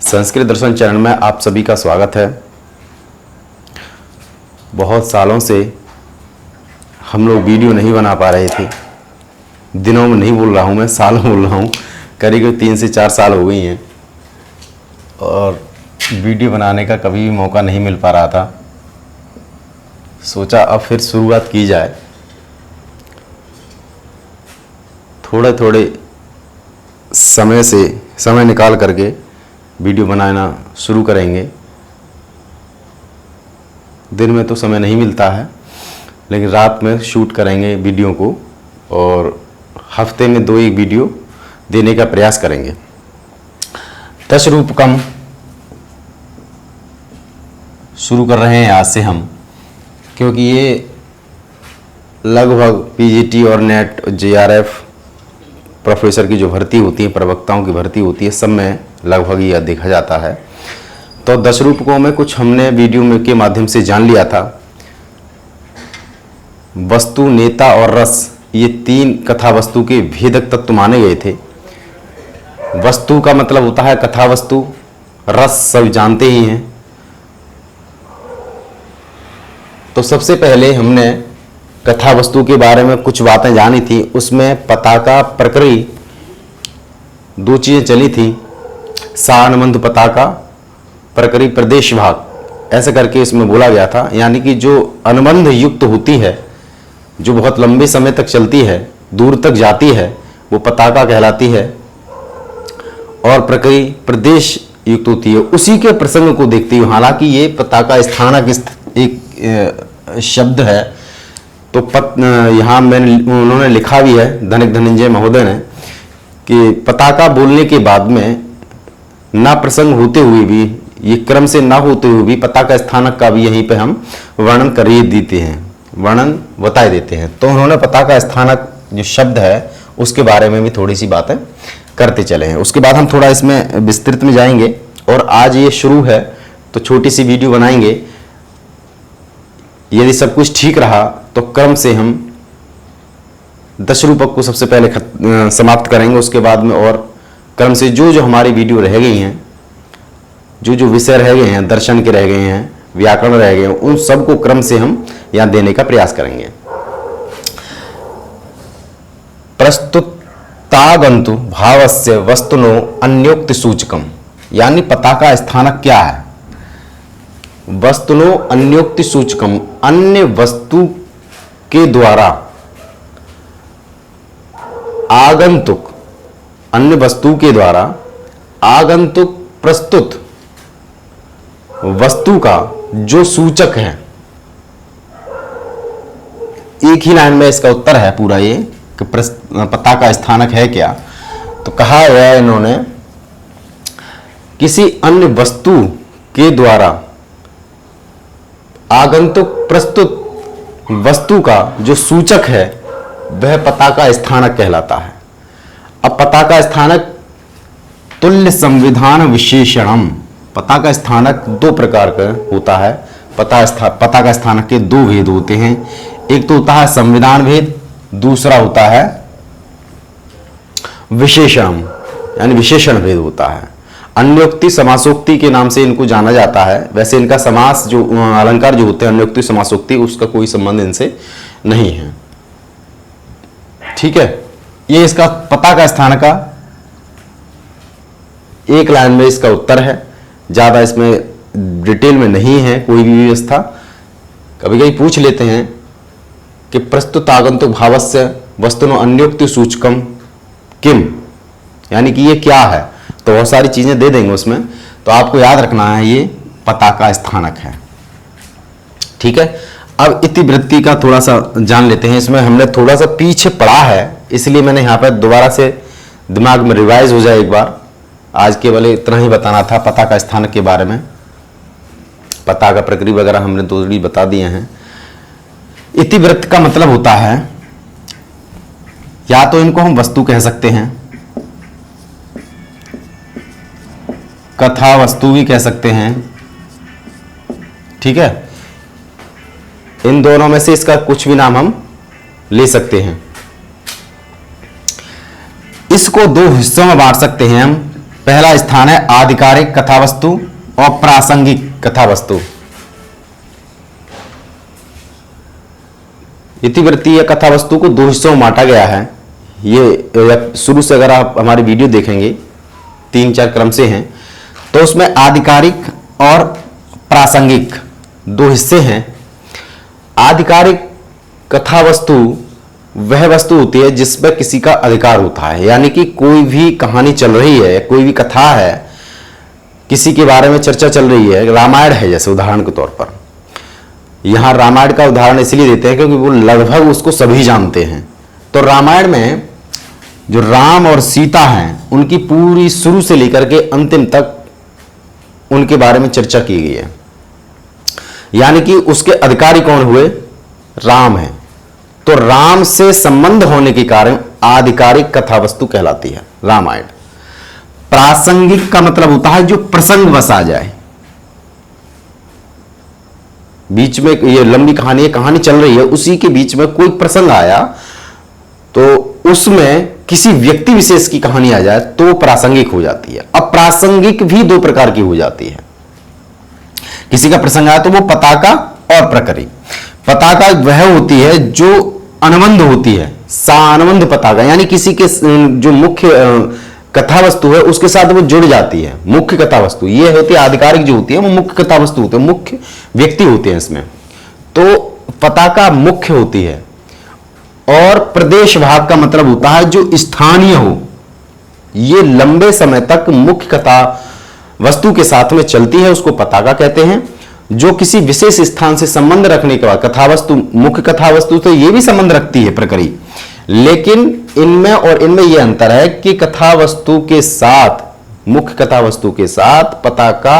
संस्कृत दर्शन channel में आप सभी का स्वागत है। बहुत सालों से हम लोग वीडियो नहीं बना पा रहे थे। दिनों में नहीं बोल रहा हूँ मैं, सालों बोल रहा हूँ। करीब 3 से 4 साल हो गई हैं और वीडियो बनाने का कभी भी मौका नहीं मिल पा रहा था। सोचा अब फिर शुरुआत की जाए। थोड़े थोड़े समय निकाल करके वीडियो बनाना शुरू करेंगे। दिन में तो समय नहीं मिलता है, लेकिन रात में शूट करेंगे वीडियो को और हफ्ते में 2-1 वीडियो देने का प्रयास करेंगे। दशरूपकम शुरू कर रहे हैं आज से हम, क्योंकि ये लगभग पीजीटी और नेट और जेआरएफ प्रोफेसर की जो भर्ती होती है, प्रवक्ताओं की भर्ती होती है, सब में लगभग ये देखा जाता है। तो दशरूपकों में कुछ हमने वीडियो में के माध्यम से जान लिया था। वस्तु, नेता और रस, ये 3 कथा वस्तु के भेदक तत्व माने गए थे। वस्तु का मतलब होता है कथा वस्तु, रस सब जानते ही हैं। तो सबसे पहले हमने कथा वस्तु के बारे में कुछ बातें जानी थी। उसमें पताका, प्रकृति, 2 चीजें चली थी। सानमंद पताका, प्रकृति प्रदेश भाग, ऐसे करके इसमें बोला गया था। यानी कि जो अनुबंध युक्त होती है, जो बहुत लंबे समय तक चलती है, दूर तक जाती है, वो पताका कहलाती है। और प्रकृति प्रदेश युक्त होती है। उसी के प्रसंग को देखती हुई, हालांकि ये पताका स्थानक एक शब्द है, तो यहाँ उन्होंने लिखा भी है, धनिक धनंजय महोदय ने, कि पताका बोलने के बाद में ना प्रसंग होते हुए भी, ये क्रम से ना होते हुए भी, पताका स्थानक का भी यहीं पे हम वर्णन कर देते हैं, वर्णन बता देते हैं। तो उन्होंने पताका स्थानक जो शब्द है उसके बारे में भी थोड़ी सी बातें करते चले हैं। उसके बाद हम थोड़ा इसमें विस्तृत में जाएंगे। और आज ये शुरू है तो छोटी सी वीडियो बनाएंगे। यदि सब कुछ ठीक रहा तो क्रम से हम दशरूपक को सबसे पहले समाप्त करेंगे। उसके बाद में और क्रम से जो जो हमारी वीडियो रह गई हैं, जो जो विषय रह गए हैं, दर्शन के रह गए हैं, व्याकरण रह गए हैं, उन सबको क्रम से हम यहां देने का प्रयास करेंगे। प्रस्तुतागंतु भावस्य वस्तुनो अन्योक्ति सूचकम, यानी पताका स्थानक क्या है? वस्तुनो अन्योक्ति सूचकम, अन्य वस्तु के द्वारा आगंतुक, अन्य वस्तु के द्वारा आगंतुक प्रस्तुत वस्तु का जो सूचक है। एक ही लाइन में इसका उत्तर है पूरा ये कि पताका स्थानक है क्या। तो कहा है इन्होंने, किसी अन्य वस्तु के द्वारा आगंतुक प्रस्तुत वस्तु का जो सूचक है वह पताका स्थानक कहलाता है। अब पताका स्थानक तुल्य संविधान विशेषणम, पताका स्थानक 2 प्रकार का होता है। पताका स्थानक के 2 भेद होते हैं। एक तो होता है संविधान भेद, दूसरा होता है विशेषण, यानी विशेषण भेद होता है। अन्योक्ति समासोक्ति के नाम से इनको जाना जाता है। वैसे इनका समास जो अलंकार जो होते हैं, अन्योक्ति समासोक्ति, उसका कोई संबंध इनसे नहीं है। ठीक है, ये इसका पताका स्थानक का एक लाइन में इसका उत्तर है। ज्यादा इसमें डिटेल में नहीं है कोई भी व्यवस्था। कभी कभी पूछ लेते हैं कि प्रस्तुत आगंतुक भावस्य वस्तुनो अन्योक्ति सूचकम किम, यानी कि ये क्या है। तो बहुत सारी चीजें दे देंगे उसमें, तो आपको याद रखना है ये पताका स्थानक है। ठीक है, अब इतिवृत्ति का थोड़ा सा जान लेते हैं। इसमें हमने थोड़ा सा पीछे पढ़ा है, इसलिए मैंने यहाँ पर दोबारा से दिमाग में रिवाइज हो जाए एक बार। आज केवल इतना ही बताना था पताका स्थानक के बारे में। पताका प्रकृति वगैरह हमने थोड़ी बता दिए हैं। इतिवृत्त का मतलब होता है, या तो इनको हम वस्तु कह सकते हैं, कथा वस्तु भी कह सकते हैं। ठीक है, इन दोनों में से इसका कुछ भी नाम हम ले सकते हैं। इसको 2 हिस्सों में बांट सकते हैं हम। पहला स्थान है आधिकारिक कथावस्तु और प्रासंगिक कथावस्तु। इतिवृत्तीय कथावस्तु को दो हिस्सों में बांटा गया है। ये शुरू से अगर आप हमारी वीडियो देखेंगे 3-4 क्रम से हैं, तो उसमें आधिकारिक और प्रासंगिक दो हिस्से हैं। आधिकारिक कथावस्तु वह वस्तु होती है जिसमें किसी का अधिकार होता है, यानी कि कोई भी कहानी चल रही है, कोई भी कथा है, किसी के बारे में चर्चा चल रही है, रामायण है जैसे उदाहरण के तौर पर। यहां रामायण का उदाहरण इसलिए देते हैं क्योंकि वो लगभग उसको सभी जानते हैं। तो रामायण में जो राम और सीता हैं उनकी पूरी शुरू से लेकर के अंतिम तक उनके बारे में चर्चा की गई है, यानी कि उसके अधिकारी कौन हुए? राम है। तो राम से संबंध होने के कारण आधिकारिक कथावस्तु कहलाती है रामायण। प्रासंगिक का मतलब होता है जो प्रसंग बस आ जाए, बीच में ये लंबी कहानी चल रही है, उसी के बीच में कोई प्रसंग आया तो उसमें किसी व्यक्ति विशेष की कहानी आ जाए तो प्रासंगिक हो जाती है। अब प्रासंगिक भी दो प्रकार की हो जाती है। किसी का प्रसंग आया तो वो पताका और प्रकरी। पताका वह होती है जो अनुबंध होती है, सानुबंध पताका, यानी किसी के जो मुख्य कथा वस्तु है उसके साथ वो जुड़ जाती है। मुख्य कथा वस्तु ये होती है, आधिकारिक जो होती है वो मुख्य कथा वस्तु होती है, मुख्य व्यक्ति होते हैं इसमें। तो पताका मुख्य होती है। और प्रदेश भाग का मतलब होता है जो स्थानीय हो, ये लंबे समय तक मुख्य कथा वस्तु के साथ में चलती है, उसको पताका कहते हैं। जो किसी विशेष स्थान से संबंध रखने के बाद कथा वस्तु, मुख्य कथा वस्तु तो ये भी संबंध रखती है प्रकरी, लेकिन इनमें और इनमें यह अंतर है कि कथा वस्तु के साथ, मुख्य कथा वस्तु के साथ पताका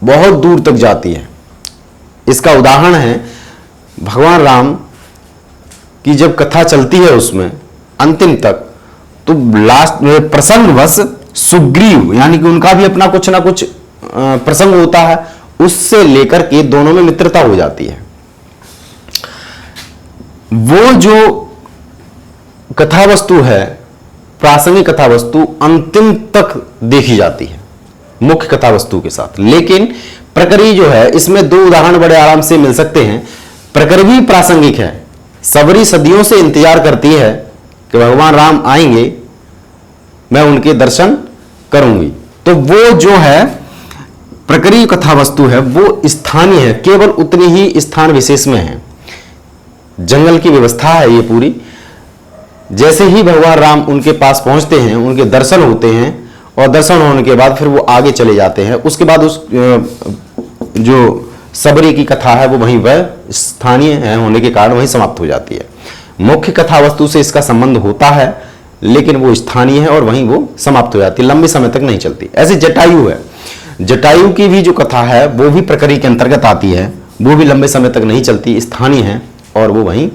बहुत दूर तक जाती है। इसका उदाहरण है भगवान राम की जब कथा चलती है उसमें अंतिम तक, तो लास्ट में प्रसंगवश सुग्रीव, यानी कि उनका भी अपना कुछ ना कुछ प्रसंग होता है, उससे लेकर के दोनों में मित्रता हो जाती है। वो जो कथा वस्तु है, प्रासंगिक कथा वस्तु, अंतिम तक देखी जाती है मुख्य कथा वस्तु के साथ। लेकिन प्रकरी जो है, इसमें दो उदाहरण बड़े आराम से मिल सकते हैं। प्रकरी भी प्रासंगिक है, सबरी सदियों से इंतजार करती है कि भगवान राम आएंगे, मैं उनके दर्शन करूंगी। तो वो जो है प्रकरी कथा वस्तु है वो स्थानीय है, केवल उतनी ही स्थान विशेष में है। जंगल की व्यवस्था है ये पूरी। जैसे ही भगवान राम उनके पास पहुंचते हैं, उनके दर्शन होते हैं और दर्शन होने के बाद फिर वो आगे चले जाते हैं। उसके बाद उस जो सबरी की कथा है वो वहीं वह स्थानीय है होने के कारण वहीं समाप्त हो जाती है। मुख्य कथा वस्तु से इसका संबंध होता है लेकिन वो स्थानीय है और वहीं वो समाप्त हो जाती है, लंबे समय तक नहीं चलती। ऐसे जटायु है, जटायु की भी जो कथा है वो भी प्रकरी के अंतर्गत आती है, वो भी लंबे समय तक नहीं चलती, स्थानीय है और वो वहीं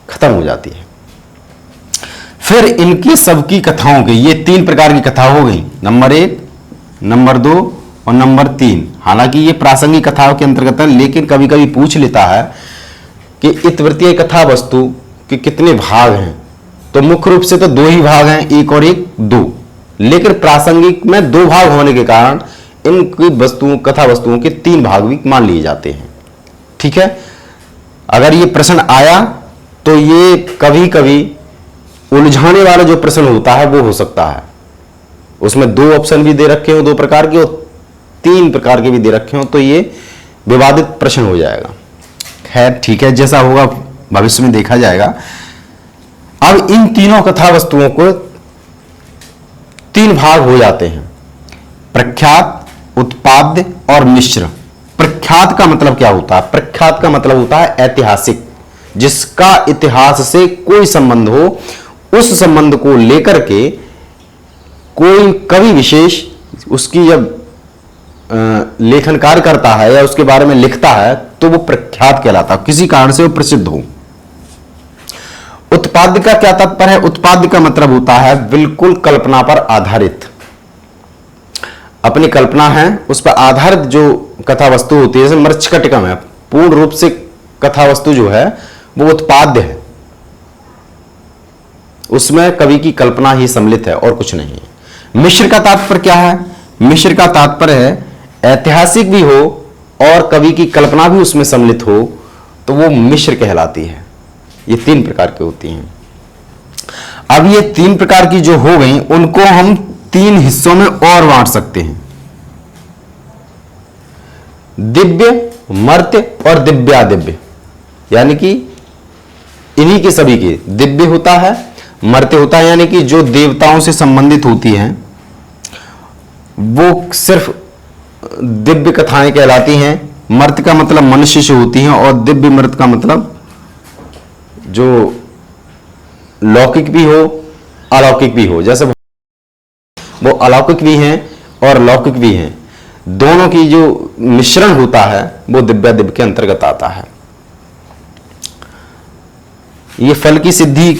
खत्म हो जाती है। फिर इनकी सबकी कथाओं के ये 3 प्रकार की कथा हो गई, नंबर 1, नंबर 2 और नंबर 3। हालांकि ये प्रासंगिक कथाओं के अंतर्गत है, लेकिन कभी कभी पूछ लेता है कि इतिवृत्तीय कथा वस्तु के कितने भाग हैं। तो मुख्य रूप से तो 2 ही भाग हैं, 1 और 1, 2। लेकिन प्रासंगिक में 2 भाग होने के कारण इनकी वस्तुओं, कथा वस्तुओं के 3 भाग भी मान लिए जाते हैं। ठीक है, अगर ये प्रश्न आया तो ये कभी कभी उलझाने वाला जो प्रश्न होता है वो हो सकता है, उसमें 2 ऑप्शन भी दे रखे हो 2 प्रकार के और 3 प्रकार के भी दे रखे हो, तो ये विवादित प्रश्न हो जाएगा। खैर ठीक है, जैसा होगा भविष्य में देखा जाएगा। अब इन तीनों कथा वस्तुओं को 3 भाग हो जाते हैं, प्रख्यात, उत्पाद्य और मिश्र। प्रख्यात का मतलब क्या होता है? प्रख्यात का मतलब होता है ऐतिहासिक, जिसका इतिहास से कोई संबंध हो, उस संबंध को लेकर के कोई कवि विशेष उसकी जब लेखन कार्य करता है या उसके बारे में लिखता है तो वो प्रख्यात कहलाता है, किसी कारण से वो प्रसिद्ध हो। उत्पाद्य का क्या तात्पर्य है? उत्पाद्य का मतलब होता है बिल्कुल कल्पना पर आधारित, अपनी कल्पना है उस पर आधारित जो कथा वस्तु होती है, जैसे मृच्छकटिकम है, पूर्ण रूप से कथा वस्तु जो है वो उत्पाद्य है, उसमें कवि की कल्पना ही सम्मिलित है और कुछ नहीं है। मिश्र का तात्पर्य क्या है? मिश्र का तात्पर्य है ऐतिहासिक भी हो और कवि की कल्पना भी उसमें सम्मिलित हो तो वो मिश्र कहलाती है। ये 3 प्रकार की होती हैं। अब ये 3 प्रकार की जो हो गई उनको हम 3 हिस्सों में और बांट सकते हैं, दिव्य, मर्त्य और दिव्यादिव्य। यानी कि इन्हीं के सभी के दिव्य होता है, मर्त्य होता है यानी कि जो देवताओं से संबंधित होती हैं वो सिर्फ दिव्य कथाएं कहलाती हैं। मर्त्य का मतलब मनुष्य से होती हैं और दिव्य मर्त्य का मतलब जो लौकिक भी हो अलौकिक भी हो, जैसे वो अलौकिक भी हैं और लौकिक भी हैं, दोनों की जो मिश्रण होता है वो दिव्यादिव्य के अंतर्गत आता है। ये फल की सिद्धि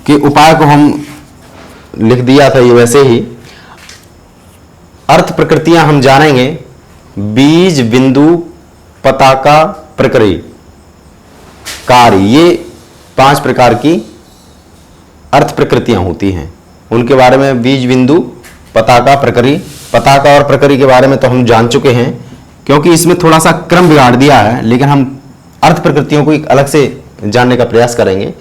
के उपाय को हम लिख दिया था, ये वैसे ही अर्थ प्रकृतियां हम जानेंगे। बीज, बिंदु, पताका, प्रकृति, कार्य, ये 5 प्रकार की अर्थ प्रकृतियां होती हैं। उनके बारे में बीज, बिंदु, पताका, प्रकृति, पताका और प्रकृति के बारे में तो हम जान चुके हैं, क्योंकि इसमें थोड़ा सा क्रम बिगाड़ दिया है, लेकिन हम अर्थ प्रकृतियों को एक अलग से जानने का प्रयास करेंगे।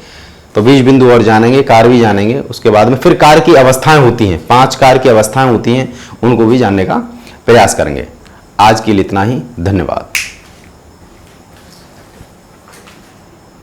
तो बीज, बिंदु और जानेंगे, कार्य भी जानेंगे। उसके बाद में फिर कार्य की अवस्थाएं होती हैं, 5 कार्य की अवस्थाएं होती हैं, उनको भी जानने का प्रयास करेंगे। आज के लिए इतना ही, धन्यवाद।